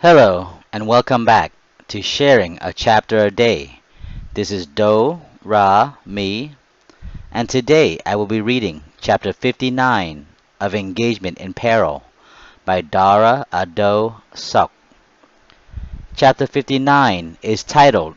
Hello, and welcome back to Sharing a Chapter a Day. This is Do, Ra, me, and today I will be reading Chapter 59 of Engagement in Peril by Dara Odoe Sok. Chapter 59 is titled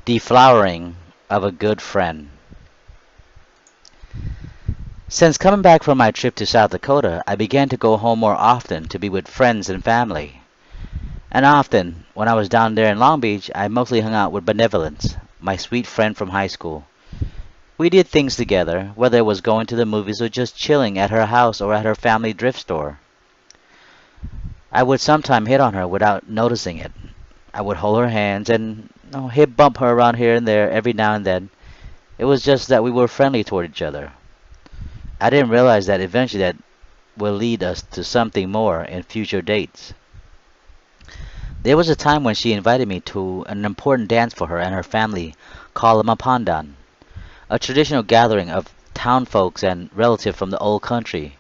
Deflowering of a Good Friend. Since coming back from my trip to South Dakota, I began to go home more often to be with friends and family. And often, when I was down there in Long Beach, I mostly hung out with Benevolence, my sweet friend from high school. We did things together, whether it was going to the movies or just chilling at her house or at her family thrift store. I would sometimes hit on her without noticing it. I would hold her hands and hip bump her around here and there every now and then. It was just that we were friendly toward each other. I didn't realize that eventually that will lead us to something more in future dates. There was a time when she invited me to an important dance for her and her family called a Mapandan, a traditional gathering of town folks and relatives from the old country.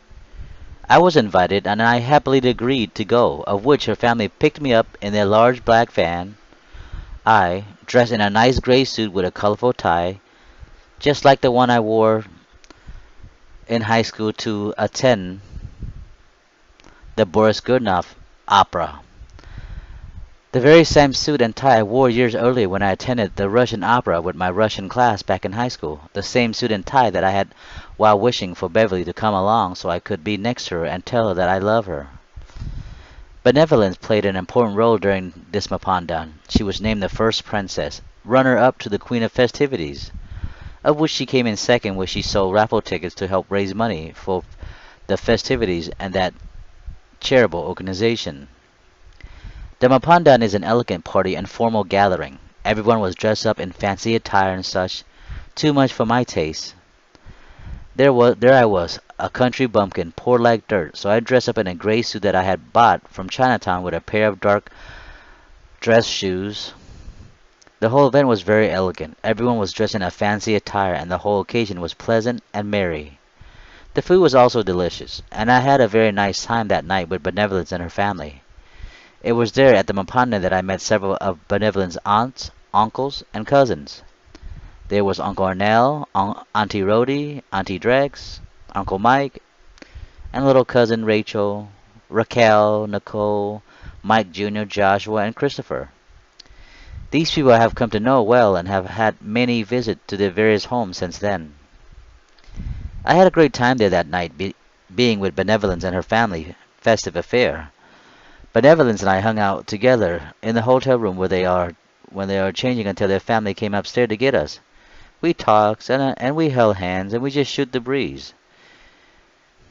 I was invited and I happily agreed to go, of which her family picked me up in their large black van. I, dressed in a nice gray suit with a colorful tie, just like the one I wore in high school to attend the Boris Godunov opera. The very same suit and tie I wore years earlier when I attended the Russian opera with my Russian class back in high school. The same suit and tie that I had while wishing for Beverly to come along so I could be next to her and tell her that I love her. Benevolence played an important role during this Mapandan. She was named the first princess, runner-up to the Queen of Festivities, of which she came in second where she sold raffle tickets to help raise money for the festivities and that charitable organization. The Mapandan is an elegant party and formal gathering. Everyone was dressed up in fancy attire and such, too much for my taste. There I was, a country bumpkin, poor like dirt, so I dressed up in a gray suit that I had bought from Chinatown with a pair of dark dress shoes. The whole event was very elegant. Everyone was dressed in a fancy attire, and the whole occasion was pleasant and merry. The food was also delicious, and I had a very nice time that night with Benevolence and her family. It was there at the Mapanda that I met several of Benevolence's aunts, uncles, and cousins. There was Uncle Arnell, Auntie Rhodey, Auntie Drex, Uncle Mike, and little cousin Rachel, Raquel, Nicole, Mike Jr., Joshua, and Christopher. These people I have come to know well and have had many visits to their various homes since then. I had a great time there that night, being with Benevolence and her family festive affair. Benevolence and I hung out together in the hotel room where they are when they are changing until their family came upstairs to get us. We talked and we held hands and we just shoot the breeze.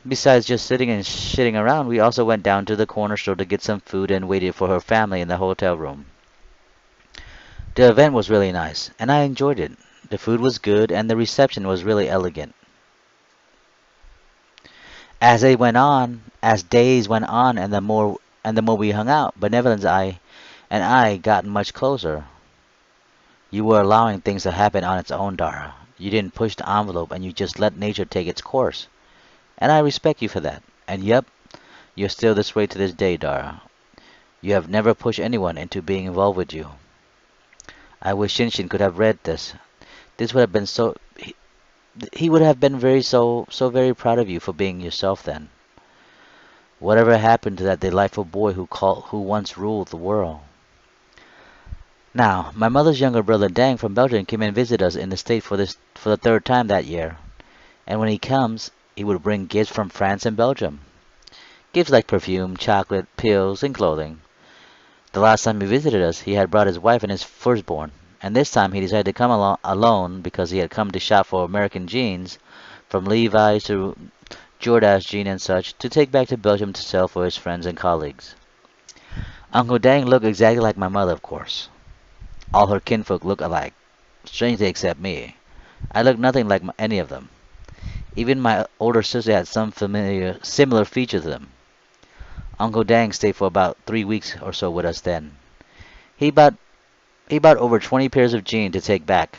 Besides just sitting and shitting around, we also went down to the corner store to get some food and waited for her family in the hotel room. The event was really nice, and I enjoyed it. The food was good and the reception was really elegant. As days went on and the more we hung out, Benevolence and I got much closer. You were allowing things to happen on its own, Dara. You didn't push the envelope and you just let nature take its course. And I respect you for that. And yep, you're still this way to this day, Dara. You have never pushed anyone into being involved with you. I wish Shinshin could have read this. This would have been he would have been so very proud of you for being yourself then. Whatever happened to that delightful boy who once ruled the world? Now, my mother's younger brother Dang from Belgium came and visited us in the state for the third time that year. And when he comes, he would bring gifts from France and Belgium. Gifts like perfume, chocolate, pills, and clothing. The last time he visited us, he had brought his wife and his firstborn. And this time he decided to come alone because he had come to shop for American jeans, from Levi's to Jordache jean and such, to take back to Belgium to sell for his friends and colleagues. Uncle Dang looked exactly like my mother, of course. All her kinfolk looked alike, strangely except me. I looked nothing like any of them. Even my older sister had some similar features to them. Uncle Dang stayed for about 3 weeks or so with us then. He bought over 20 pairs of jeans to take back,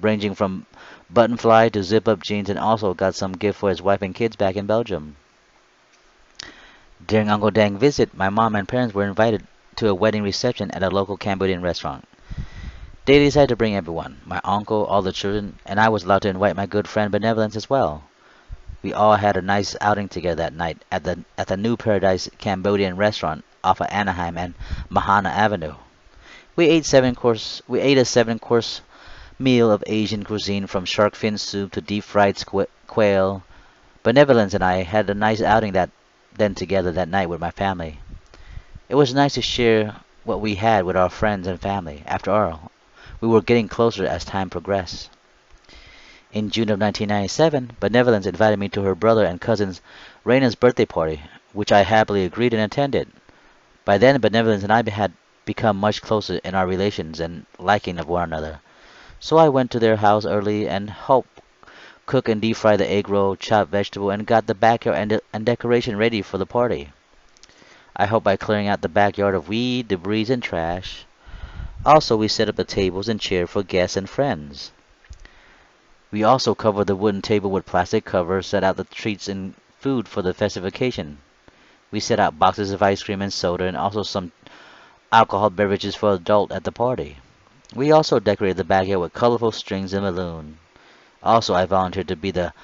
ranging from button fly to zip up jeans, and also got some gift for his wife and kids back in Belgium. During Uncle Dang's visit, my mom and parents were invited to a wedding reception at a local Cambodian restaurant. They decided to bring everyone, my uncle, all the children, and I was allowed to invite my good friend Benevolence as well. We all had a nice outing together that night at the New Paradise Cambodian restaurant off of Anaheim and Mahana Avenue. We ate a seven-course meal of Asian cuisine from shark fin soup to deep fried quail. Benevolence and I had a nice outing that then together that night with my family. It was nice to share what we had with our friends and family. After all, we were getting closer as time progressed. In June of 1997, Benevolence invited me to her brother and cousin Raina's birthday party, which I happily agreed and attended. By then, Benevolence and I had become much closer in our relations and liking of one another. So I went to their house early and helped cook and deep fry the egg roll, chop vegetable, and got the backyard and decoration ready for the party. I helped by clearing out the backyard of weed, debris, and trash. Also, we set up the tables and chairs for guests and friends. We also covered the wooden table with plastic covers, set out the treats and food for the festive occasion. We set out boxes of ice cream and soda and also some alcohol beverages for adults at the party. We also decorated the backyard with colorful strings and balloons. Also, I volunteered to be the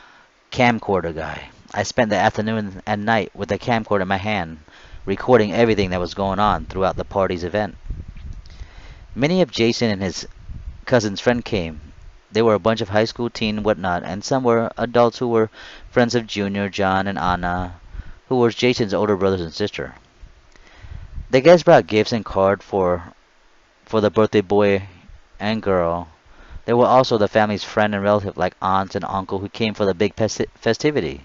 camcorder guy. I spent the afternoon and night with the camcorder in my hand, recording everything that was going on throughout the party's event. Many of Jason and his cousin's friends came. They were a bunch of high school teen and whatnot, and some were adults who were friends of Junior, John, and Anna, who were Jason's older brothers and sister. The guests brought gifts and cards for the birthday boy and girl. There were also the family's friend and relative like aunts and uncle who came for the big festivity.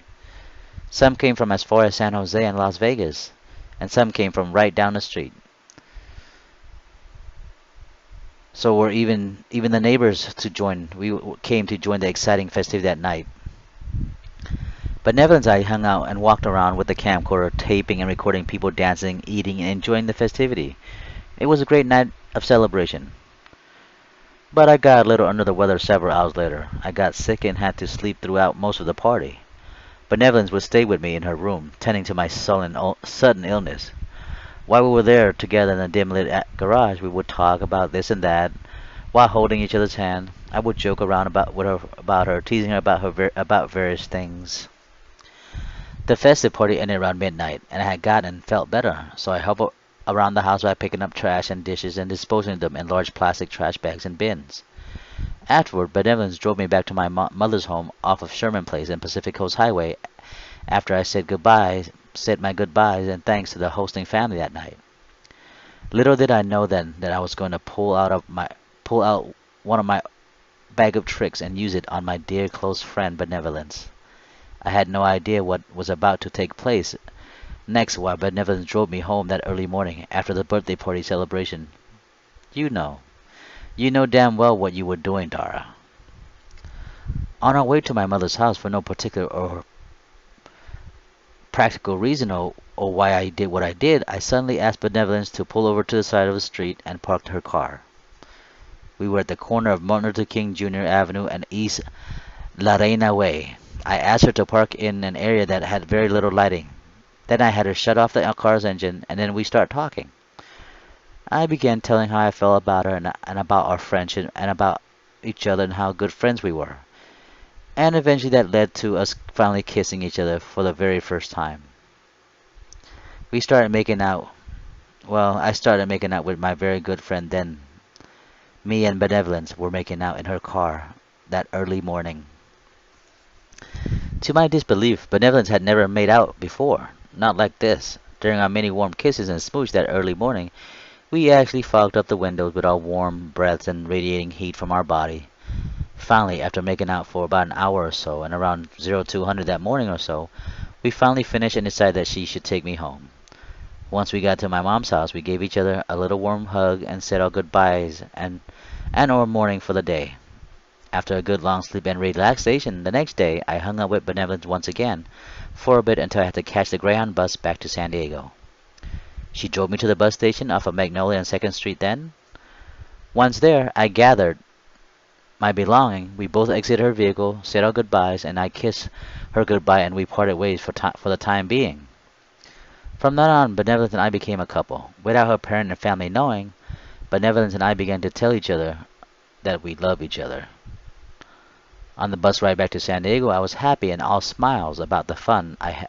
Some came from as far as San Jose and Las Vegas, and some came from right down the street. So were even the neighbors to join. Came to join the exciting festivity that night. But Neville and I hung out and walked around with the camcorder, taping and recording people dancing, eating, and enjoying the festivity. It was a great night of celebration. But I got a little under the weather several hours later. I got sick and had to sleep throughout most of the party. Benevolence would stay with me in her room, tending to my sudden illness. While we were there together in the dim-lit garage, we would talk about this and that, while holding each other's hand. I would joke around about her, teasing her about various things. The festive party ended around midnight, and I had gotten and felt better, so I helped around the house by picking up trash and dishes and disposing of them in large plastic trash bags and bins. Afterward, Benevolence drove me back to my mother's home off of Sherman Place and Pacific Coast Highway after I said my goodbyes and thanks to the hosting family that night. Little did I know then that I was going to pull out one of my bag of tricks and use it on my dear close friend Benevolence. I had no idea what was about to take place next while Benevolence drove me home that early morning after the birthday party celebration. You know. You know damn well what you were doing, Dara. On our way to my mother's house for no particular or practical reason or why I did what I did, I suddenly asked Benevolence to pull over to the side of the street and parked her car. We were at the corner of Martin Luther King Jr. Avenue and East La Reina Way. I asked her to park in an area that had very little lighting. Then I had her shut off the car's engine, and then we started talking. I began telling how I felt about her and about our friendship and about each other and how good friends we were. And eventually that led to us finally kissing each other for the very first time. We started making out. Well, I started making out with my very good friend then. Me and Benevolence were making out in her car that early morning. To my disbelief, Benevolence had never made out before. Not like this. During our many warm kisses and smooch that early morning, we actually fogged up the windows with our warm breaths and radiating heat from our body. Finally, after making out for about an hour or so, and around 0200 that morning or so, we finally finished and decided that she should take me home. Once we got to my mom's house, we gave each other a little warm hug and said our goodbyes and our morning for the day. After a good long sleep and relaxation, the next day I hung out with Benevolence once again for a bit until I had to catch the Greyhound bus back to San Diego. She drove me to the bus station off of Magnolia and 2nd Street then. Once there, I gathered my belongings. We both exited her vehicle, said our goodbyes, and I kissed her goodbye and we parted ways for the time being. From then on, Benevolence and I became a couple. Without her parent and family knowing, Benevolence and I began to tell each other that we love each other. On the bus ride back to San Diego, I was happy and all smiles about the fun I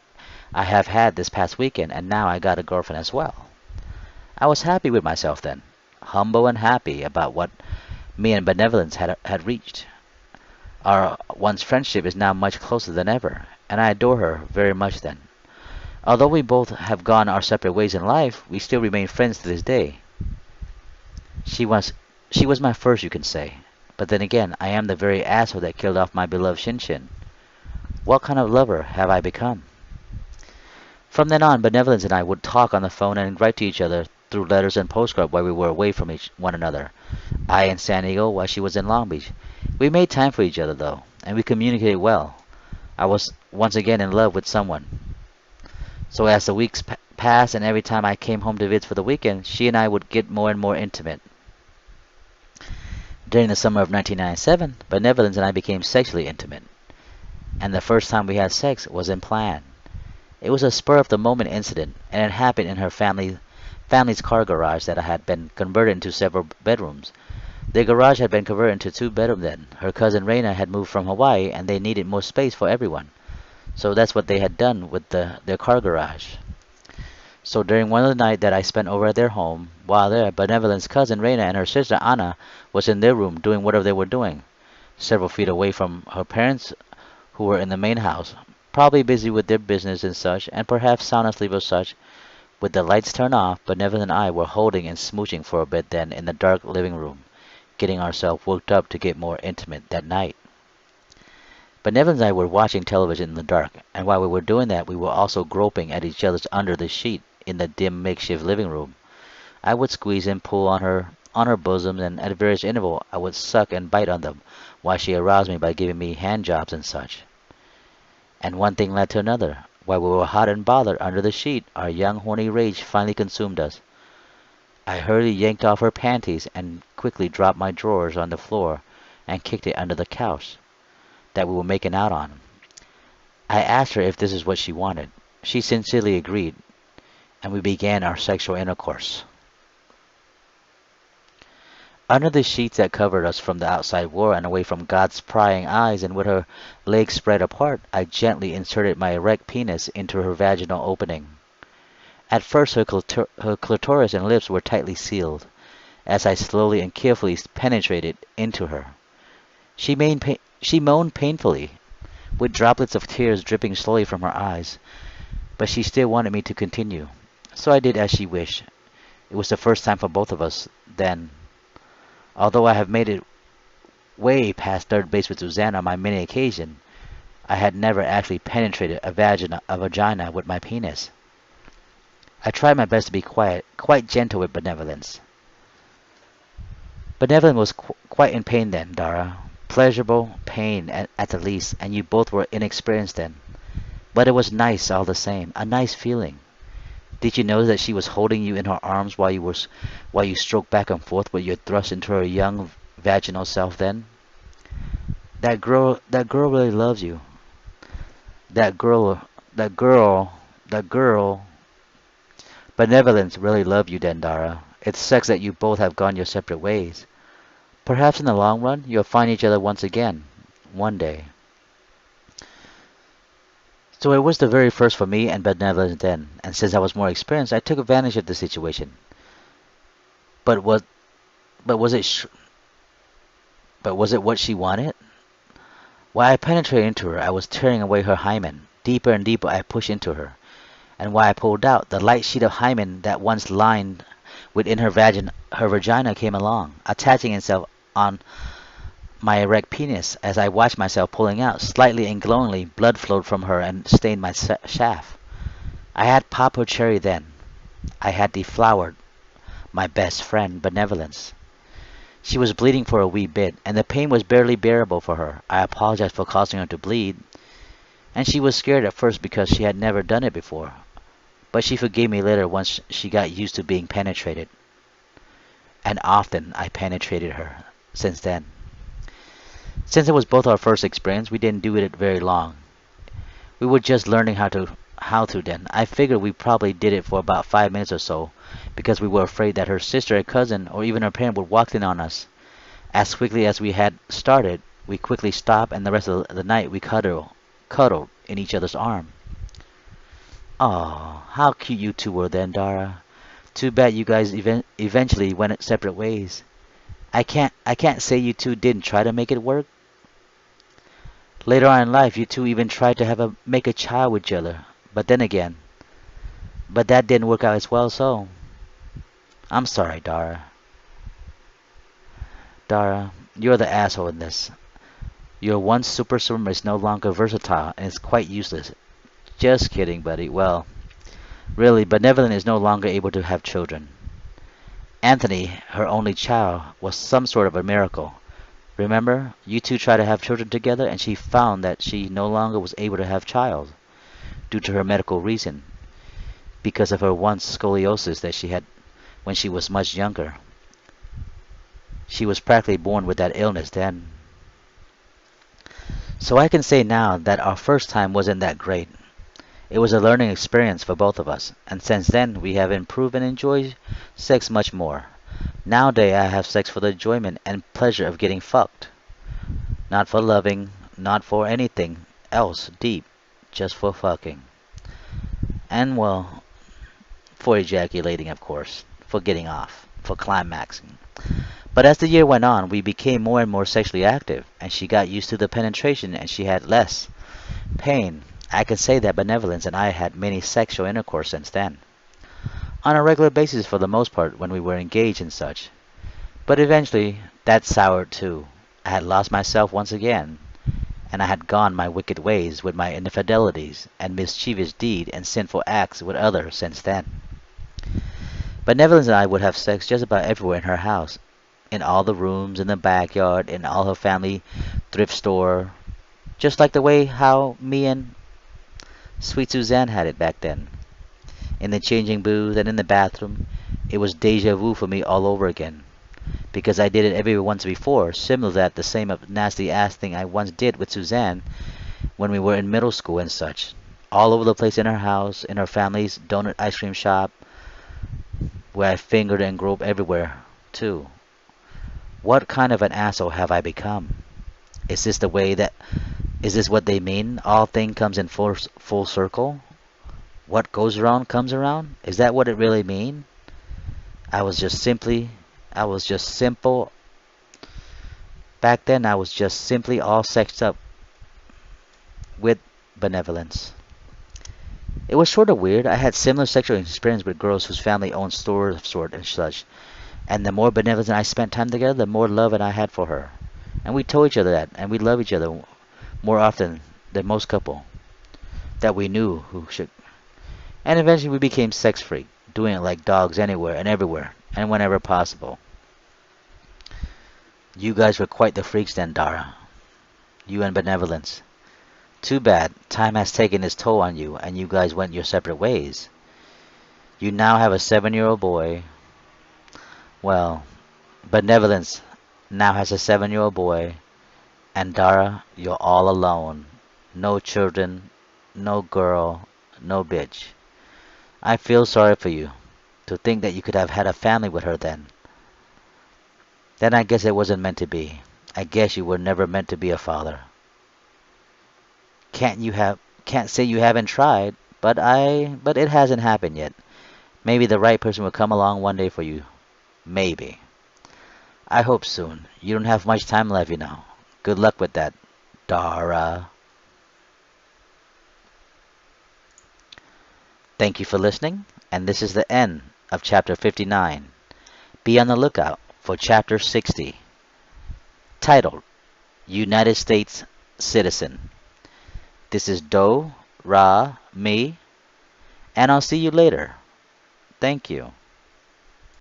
have had this past weekend, and now I got a girlfriend as well. I was happy with myself then, humble and happy about what me and Benevolence had reached. Our once friendship is now much closer than ever, and I adore her very much then. Although we both have gone our separate ways in life, we still remain friends to this day. She was she was my first, you can say. But then again, I am the very asshole that killed off my beloved Shin Shin. What kind of lover have I become? From then on, Benevolence and I would talk on the phone and write to each other through letters and postcards while we were away from one another. I in San Diego while she was in Long Beach. We made time for each other though, and we communicated well. I was once again in love with someone. So as the weeks passed and every time I came home to visit for the weekend, she and I would get more and more intimate. During the summer of 1997, Benevolence and I became sexually intimate, and the first time we had sex was in plan. It was a spur of the moment incident, and it happened in her family's car garage that had been converted into several bedrooms. Their garage had been converted into two-bedroom then. Her cousin Raina had moved from Hawaii, and they needed more space for everyone. So that's what they had done with their car garage. So during one of the night that I spent over at their home, while there, Benevolence's cousin Raina and her sister Anna was in their room doing whatever they were doing, several feet away from her parents who were in the main house, probably busy with their business and such, and perhaps sound asleep or such. With the lights turned off, Benevolence and I were holding and smooching for a bit then in the dark living room, getting ourselves worked up to get more intimate that night. Benevolence and I were watching television in the dark, and while we were doing that, we were also groping at each other's under the sheet in the dim makeshift living room. I would squeeze and pull on her bosom, and at various intervals I would suck and bite on them, while she aroused me by giving me hand jobs and such. And one thing led to another. While we were hot and bothered under the sheet, our young horny rage finally consumed us. I hurriedly yanked off her panties and quickly dropped my drawers on the floor and kicked it under the couch that we were making out on. I asked her if this is what she wanted. She sincerely agreed, and we began our sexual intercourse. Under the sheets that covered us from the outside world and away from God's prying eyes, and with her legs spread apart, I gently inserted my erect penis into her vaginal opening. At first her clitoris and lips were tightly sealed, as I slowly and carefully penetrated into her. She moaned painfully, with droplets of tears dripping slowly from her eyes, but she still wanted me to continue, so I did as she wished. It was the first time for both of us, then. Although I have made it way past third base with Susanna on my many occasions, I had never actually penetrated a vagina with my penis. I tried my best to be quite gentle with Benevolence. Benevolence was quite in pain then, Dara. Pleasurable pain at the least, and you both were inexperienced then. But it was nice all the same, a nice feeling. Did you notice that she was holding you in her arms while you stroked back and forth with your thrust into her young vaginal self then? That girl really loves you. That girl, that girl, that girl. Benevolence really loved you then, Dara. It sucks that you both have gone your separate ways. Perhaps in the long run, you'll find each other once again, one day. So it was the very first for me and Benevolence then, and since I was more experienced, I took advantage of the situation. But was but was it but was it what she wanted? While I penetrated into her, I was tearing away her hymen. Deeper and deeper I pushed into her, and while I pulled out, the light sheet of hymen that once lined within her vagina came along, attaching itself on my erect penis. As I watched myself pulling out, slightly and glowingly, blood flowed from her and stained my shaft. I had popped her cherry then. I had deflowered my best friend, Benevolence. She was bleeding for a wee bit, and the pain was barely bearable for her. I apologized for causing her to bleed, and she was scared at first because she had never done it before. But she forgave me later once she got used to being penetrated. And often I penetrated her since then. Since it was both our first experience, we didn't do it very long. We were just learning how to How to then? I figured we probably did it for about 5 minutes or so, because we were afraid that her sister or cousin or even her parent would walk in on us. As quickly as we had started, we quickly stopped, and the rest of the night we cuddled in each other's arm. Oh, how cute you two were then, Dara. Too bad you guys eventually went separate ways. I can't say you two didn't try to make it work. Later on in life, you two even tried to make a child with each other. But then again, but that didn't work out as well. So I'm sorry, Dara. Dara, you're the asshole in this. Your one super swimmer is no longer versatile and is quite useless. Just kidding, buddy. Well, really, Benevolent is no longer able to have children. Anthony, her only child, was some sort of a miracle. Remember, you two tried to have children together, and she found that she no longer was able to have child due to her medical reason, because of her once scoliosis that she had when she was much younger. She was practically born with that illness then. So I can say now that our first time wasn't that great. It was a learning experience for both of us, and since then we have improved and enjoyed sex much more. Nowadays I have sex for the enjoyment and pleasure of getting fucked. Not for loving, not for anything else deep, just for fucking. And well, for ejaculating, of course, for getting off, for climaxing. But as the year went on, we became more and more sexually active, and she got used to the penetration and she had less pain. I can say that Benevolence and I had many sexual intercourse since then, on a regular basis for the most part when we were engaged and such. But eventually, that soured too. I had lost myself once again, and I had gone my wicked ways with my infidelities and mischievous deed and sinful acts with others since then. Benevolence and I would have sex just about everywhere in her house, in all the rooms, in the backyard, in all her family thrift store, just like the way how me and sweet Suzanne had it back then. In the changing booth and in the bathroom, it was deja vu for me all over again, because I did it every once before, similar to that the same nasty ass thing I once did with Suzanne when we were in middle school and such. All over the place in her house, in her family's donut ice cream shop, where I fingered and groped everywhere, too. What kind of an asshole have I become? Is this the way that is this what they mean? All thing comes in full circle? What goes around comes around? Is that what it really mean? I was just simply I was just simple back then I was just simply all sexed up with Benevolence. It was sort of weird. I had similar sexual experience with girls whose family owned stores of sort and such. And the more Benevolence and I spent time together, the more love and I had for her. And we told each other that, and we love each other more often than most couple that we knew who should. And eventually we became sex free, doing it like dogs anywhere and everywhere, and whenever possible. You guys were quite the freaks then, Dara. You and Benevolence. Too bad. Time has taken its toll on you, and you guys went your separate ways. You now have a 7-year-old boy. Well, Benevolence now has a 7-year-old boy, and Dara, you're all alone. No children, no girl, no bitch. I feel sorry for you. To think that you could have had a family with her then. Then I guess it wasn't meant to be. I guess you were never meant to be a father. Can't say you haven't tried, but it hasn't happened yet. Maybe the right person will come along one day for you. Maybe. I hope soon. You don't have much time left, you know. Good luck with that, Dara. Thank you for listening, and this is the end of chapter 59. Be on the lookout for chapter 60, titled United States Citizen. This is Do, Ra, me, and I'll see you later. Thank you.